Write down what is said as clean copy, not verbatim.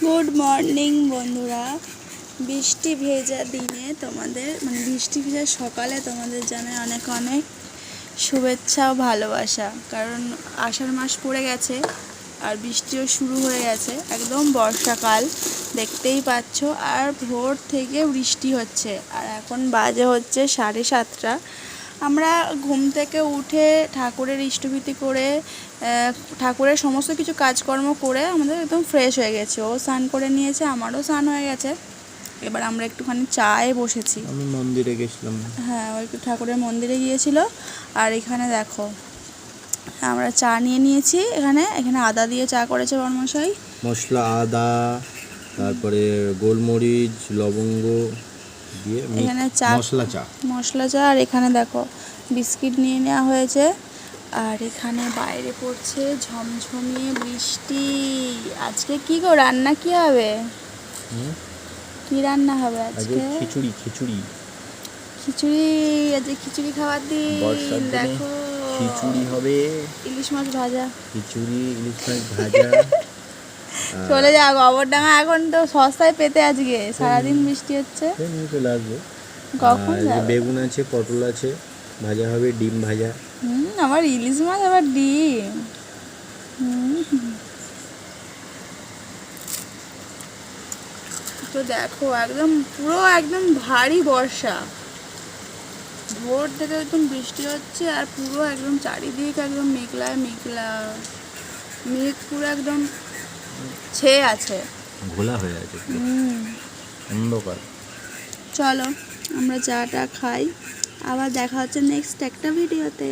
Good morning বন্ধুরা, বৃষ্টি ভেজা দিনে তোমাদের বৃষ্টি ভেজা সকালে তোমাদের জানাই অনেক অনেক শুভেচ্ছা ও ভালোবাসা। কারণ আষাঢ় মাস পড়ে গেছে আর বৃষ্টিও শুরু হয়ে গেছে, একদম বর্ষাকাল দেখতেই পাচ্ছ। আর ভোর থেকে বৃষ্টি হচ্ছে আর এখন বাজে হচ্ছে 7:30। আমরা ঘুম থেকে উঠে ঠাকুরের ইষ্টভীতি করে ঠাকুরের সমস্ত কিছু কাজকর্ম করে আমাদের একদম ফ্রেশ হয়ে গেছে। ও স্নান করে নিয়েছে, আমারও স্নান হয়ে গেছে। এবার আমরা একটুখানি চায়ে বসেছি। আমি মন্দিরে গেছিলাম। হ্যাঁ, ওই একটু ঠাকুরের মন্দিরে গিয়েছিল। আর এখানে দেখো আমরা চা নিয়ে নিয়েছি। এখানে আদা দিয়ে চা করেছে বর্মশাই। মশলা, আদা, তারপরে গোলমরিচ, লবঙ্গ দিয়ে এখানে চা, মশলা চা। আর এখানে দেখো বিস্কিট নিয়ে নেওয়া হয়েছে। আর এখানে বাইরে পড়ছে ঝমঝমিয়ে বৃষ্টি। আজকে কি গো, রান্না কি হবে? কি রান্না হবে আজকে? খিচুড়ি। খিচুড়ি, আজকে খিচুড়ি খাওয়ার দিন। দেখো খিচুড়ি হবে, ইলিশ মাছ ভাজা। খিচুড়ি, ইলিশ মাছ ভাজা। চলে যাও গোবরডাঙ্গা, এখন তো সস্তায় পেতে। আজকে সারাদিন বৃষ্টি হচ্ছে। চলে আসবো। কখন যাবে? বেগুন আছে, পটল আছে, ভাজা হবে, ডিম ভাজা। আমার ইলিশ মাছ আবার ডিম। তো দেখো পুরো একদম ভারী বর্ষা। ভোর থেকে একদম বৃষ্টি হচ্ছে আর পুরো একদম চারিদিক একদম মেঘলা মেঘলা, মেঘ পুরো একদম ছেয়ে আছে, ঘোলা হয়ে আছে, অন্ধকার। চলো আমরা চাটা খাই, আবার দেখা হচ্ছে নেক্সট একটা ভিডিওতে।